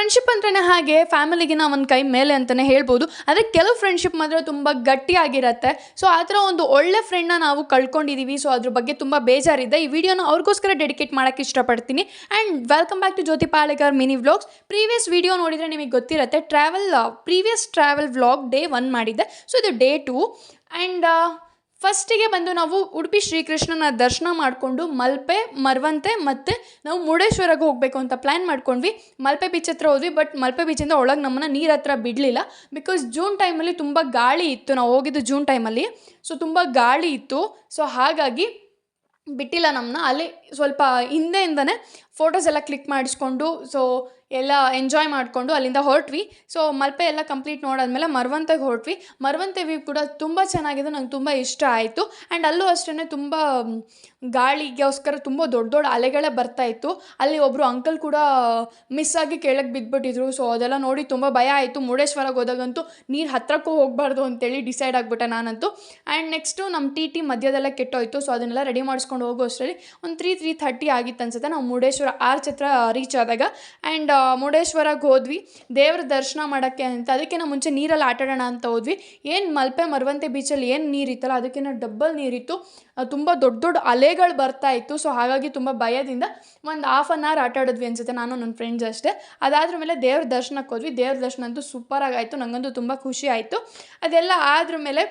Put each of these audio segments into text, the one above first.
Friendship ಅಂದ್ರೆ ಹಾಗೆ ಫ್ಯಾಮಿಲಿಗಿನ ಒಂದು ಕೈ ಮೇಲೆ ಅಂತಲೇ ಹೇಳ್ಬೋದು. ಆದರೆ ಕೆಲವು ಫ್ರೆಂಡ್ಶಿಪ್ ಮಾತ್ರ ತುಂಬ ಗಟ್ಟಿಯಾಗಿರುತ್ತೆ. ಸೊ ಆ ಥರ ಒಂದು ಒಳ್ಳೆ ಫ್ರೆಂಡ್ನ ನಾವು ಕಳ್ಕೊಂಡಿದ್ದೀವಿ. ಸೊ ಅದ್ರ ಬಗ್ಗೆ ತುಂಬ ಬೇಜಾರಿದೆ. ಈ ವಿಡಿಯೋನ ಅವ್ರಿಗೋಸ್ಕರ ಡೆಡಿಕೇಟ್ ಮಾಡೋಕ್ಕೆ ಇಷ್ಟಪಡ್ತೀನಿ. And welcome back to Jyoti Palegar mini vlogs. Previous video ನೋಡಿದರೆ ನಿಮಗೆ ಗೊತ್ತಿರುತ್ತೆ, ಪ್ರೀವಿಯಸ್ ಟ್ರಾವೆಲ್ ವ್ಲಾಗ್ ಡೇ 1 ಮಾಡಿದ್ದೆ. ಸೊ ಇದು ಡೇ 2. ಆ್ಯಂಡ್ ಫಸ್ಟಿಗೆ ಬಂದು ನಾವು ಉಡುಪಿ ಶ್ರೀಕೃಷ್ಣನ ದರ್ಶನ ಮಾಡಿಕೊಂಡು ಮಲ್ಪೆ, ಮರವಂತೆ ಮತ್ತು ನಾವು ಮುರುಡೇಶ್ವರಕ್ಕೆ ಹೋಗಬೇಕು ಅಂತ ಪ್ಲ್ಯಾನ್ ಮಾಡ್ಕೊಂಡ್ವಿ. ಮಲ್ಪೆ ಬೀಚ್ ಹತ್ರ ಹೋದ್ವಿ, ಬಟ್ ಮಲ್ಪೆ ಬೀಚಿಂದ ಒಳಗೆ ನಮ್ಮನ್ನು ನೀರು ಹತ್ರ ಬಿಡಲಿಲ್ಲ. ಬಿಕಾಸ್ ಜೂನ್ ಟೈಮಲ್ಲಿ ತುಂಬ ಗಾಳಿ ಇತ್ತು. ನಾವು ಹೋಗಿದ್ದು ಜೂನ್ ಟೈಮಲ್ಲಿ, ಸೊ ತುಂಬ ಗಾಳಿ ಇತ್ತು. ಸೊ ಹಾಗಾಗಿ ಬಿಟ್ಟಿಲ್ಲ ನಮ್ಮನ್ನ. ಅಲ್ಲಿ ಸ್ವಲ್ಪ ಹಿಂದೆಯಿಂದನೇ ಫೋಟೋಸ್ ಎಲ್ಲ ಕ್ಲಿಕ್ ಮಾಡಿಸ್ಕೊಂಡು ಸೊ ಎಲ್ಲ ಎಂಜಾಯ್ ಮಾಡಿಕೊಂಡು ಅಲ್ಲಿಂದ ಹೊರಟ್ವಿ. ಸೊ ಮಲ್ಪೆ ಎಲ್ಲ ಕಂಪ್ಲೀಟ್ ನೋಡಾದ್ಮೇಲೆ ಮರವಂತೆಗೆ ಹೊರಟ್ವಿ. ಮರವಂತೆ ವ್ಯೂ ಕೂಡ ತುಂಬ ಚೆನ್ನಾಗಿದೆ, ನಂಗೆ ತುಂಬ ಇಷ್ಟ ಆಯಿತು. ಆ್ಯಂಡ್ ಅಲ್ಲೂ ಅಷ್ಟೇ ತುಂಬ ಗಾಳಿಗೋಸ್ಕರ ತುಂಬ ದೊಡ್ಡ ಅಲೆಗಳೇ ಬರ್ತಾಯಿತ್ತು. ಅಲ್ಲಿ ಒಬ್ಬರು ಅಂಕಲ್ ಕೂಡ ಮಿಸ್ ಆಗಿ ಕೆಳಗೆ ಬಿದ್ದುಬಿಟ್ಟಿದ್ರು. ಸೊ ಅದೆಲ್ಲ ನೋಡಿ ತುಂಬ ಭಯ ಆಯಿತು. ಮುರುಡೇಶ್ವರಕ್ಕೆ ಹೋದಾಗಂತೂ ನೀರು ಹತ್ರಕ್ಕೂ ಹೋಗಬಾರ್ದು ಅಂತೇಳಿ ಡಿಸೈಡ್ ಆಗಿಬಿಟ್ಟೆ ನಾನಂತೂ. ಆ್ಯಂಡ್ ನೆಕ್ಸ್ಟು ನಮ್ಮ ಟಿ ಮಧ್ಯದಲ್ಲೇ ಕೆಟ್ಟೋಯ್ತು. ಸೊ ಅದನ್ನೆಲ್ಲ ರೆಡಿ ಮಾಡಿಸ್ಕೊಂಡು ಹೋಗೋ ಅಷ್ಟರಲ್ಲಿ ಒಂದು 3:30 ಆಗಿತ್ತು ಅನ್ಸುತ್ತೆ ನಾವು ಮುರುಡೇಶ್ವರ ಆರ್ಚ್ ಹತ್ರ ರೀಚ್ ಆದಾಗ. ಆ್ಯಂಡ್ ಮುರುಡೇಶ್ವರಕ್ಕೆ ಹೋದ್ವಿ ದೇವ್ರ ದರ್ಶನ ಮಾಡೋಕ್ಕೆ ಅಂತ. ಅದಕ್ಕಿಂತ ಮುಂಚೆ ನೀರಲ್ಲಿ ಆಟಾಡೋಣ ಅಂತ ಹೋದ್ವಿ. ಏನು ಮಲ್ಪೆ ಮರವಂತೆ ಬೀಚಲ್ಲಿ ಏನು ನೀರಿತ್ತಲ್ಲ ಅದಕ್ಕಿಂತ ಡಬ್ಬಲ್ ನೀರಿತ್ತು. ತುಂಬ ದೊಡ್ಡ ಅಲೆಗಳು ಬರ್ತಾಯಿತ್ತು. ಸೊ ಹಾಗಾಗಿ ತುಂಬ ಭಯದಿಂದ ಒಂದು ಹಾಫ್ ಆನ್ ಅವರ್ ಆಟಾಡಿದ್ವಿ ಅನ್ಸುತ್ತೆ, ನಾನು ನನ್ನ ಫ್ರೆಂಡ್ಸ್ ಅಷ್ಟೇ. ಅದಾದ್ರ ಮೇಲೆ ದೇವ್ರ ದರ್ಶನಕ್ಕೆ ಹೋದ್ವಿ. ದೇವ್ರ ದರ್ಶನ ಅಂತೂ ಸೂಪರಾಗಿ ಆಯಿತು, ನನಗಂತೂ ತುಂಬ ಖುಷಿ ಆಯಿತು. ಅದೆಲ್ಲ ಆದ್ರ ಮೇಲೆ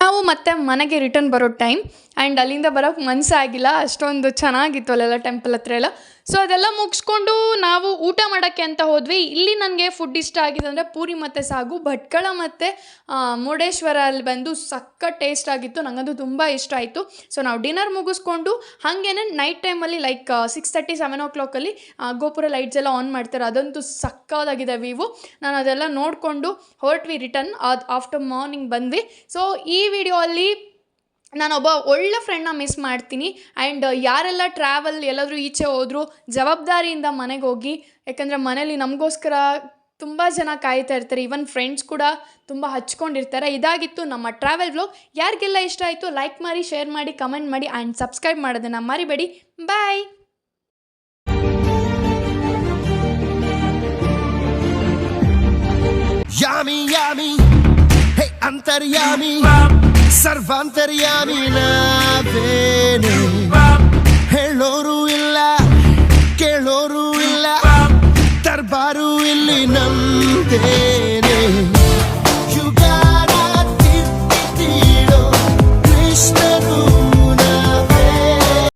ನಾವು ಮತ್ತೆ ಮನೆಗೆ ರಿಟರ್ನ್ ಬರೋ ಟೈಮ್. ಆ್ಯಂಡ್ ಅಲ್ಲಿಂದ ಬರೋಕ್ಕೆ ಮನಸ್ಸಾಗಿಲ್ಲ, ಅಷ್ಟೊಂದು ಚೆನ್ನಾಗಿತ್ತು ಅಲ್ಲೆಲ್ಲ ಟೆಂಪಲ್ ಹತ್ರ ಎಲ್ಲ. ಸೊ ಅದೆಲ್ಲ ಮುಗಿಸ್ಕೊಂಡು ನಾವು ಊಟ ಮಾಡೋಕ್ಕೆ ಅಂತ ಹೋದ್ವಿ. ಇಲ್ಲಿ ನನಗೆ ಫುಡ್ ಇಷ್ಟ ಆಗಿದೆ ಅಂದರೆ ಪೂರಿ ಮತ್ತು ಸಾಗು. ಭಟ್ಕಳ ಮತ್ತು ಮುರುಡೇಶ್ವರಲ್ಲಿ ಬಂದು ಸಖತ್ ಟೇಸ್ಟ್ ಆಗಿತ್ತು, ನನಗಂತೂ ತುಂಬ ಇಷ್ಟ ಆಯಿತು. ಸೊ ನಾವು ಡಿನ್ನರ್ ಮುಗಿಸ್ಕೊಂಡು ಹಾಗೇನೆ ನೈಟ್ ಟೈಮಲ್ಲಿ ಲೈಕ್ 6:30, 7 o'clock ಗೋಪುರ ಲೈಟ್ಸ್ ಎಲ್ಲ ಆನ್ ಮಾಡ್ತಾರೆ. ಅದಂತೂ ಸಕ್ಕತ್ತಾಗಿದೆ ವ್ಯೂ. ನಾನು ಅದೆಲ್ಲ ನೋಡಿಕೊಂಡು ಹೊರಟ್ವಿ ರಿಟರ್ನ್. ಆಫ್ಟರ್ ಮಾರ್ನಿಂಗ್ ಬಂದ್ವಿ. ಸೊ ಈ ವಿಡಿಯೋ ಅಲ್ಲಿ ನಾನೊಬ್ಬ ಒಳ್ಳೆ ಫ್ರೆಂಡ್ನ ಮಿಸ್ ಮಾಡ್ತೀನಿ. ಆ್ಯಂಡ್ ಯಾರೆಲ್ಲ ಟ್ರಾವೆಲ್ ಎಲ್ಲಾದರೂ ಈಚೆ ಹೋದರೂ ಜವಾಬ್ದಾರಿಯಿಂದ ಮನೆಗೆ ಹೋಗಿ. ಯಾಕಂದರೆ ಮನೇಲಿ ನಮಗೋಸ್ಕರ ತುಂಬ ಜನ ಕಾಯ್ತಾ ಇರ್ತಾರೆ. ಈವನ್ ಫ್ರೆಂಡ್ಸ್ ಕೂಡ ತುಂಬ ಹಚ್ಕೊಂಡಿರ್ತಾರೆ. ಇದಾಗಿತ್ತು ನಮ್ಮ ಟ್ರಾವೆಲ್ ವ್ಲಾಗ್. ಯಾರಿಗೆಲ್ಲ ಇಷ್ಟ ಆಯಿತು ಲೈಕ್ ಮಾಡಿ, ಶೇರ್ ಮಾಡಿ, ಕಮೆಂಟ್ ಮಾಡಿ ಆ್ಯಂಡ್ ಸಬ್ಸ್ಕ್ರೈಬ್ ಮಾಡೋದನ್ನು ಮರಿಬೇಡಿ. ಬಾಯ್. ಯಾಮಿ ಯಾಮಿ ಹೇ ಅಂತರ್ಯಾಮಿ ಸರ್ವಾಂತರ್ಯಾಮಿ ನಾವೇನೆ. ಹೇಳೋರು ಇಲ್ಲ ಕೇಳೋರು ಇಲ್ಲ, ದರ್ಬಾರು ಇಲ್ಲಿ ನಮ್ದೇ.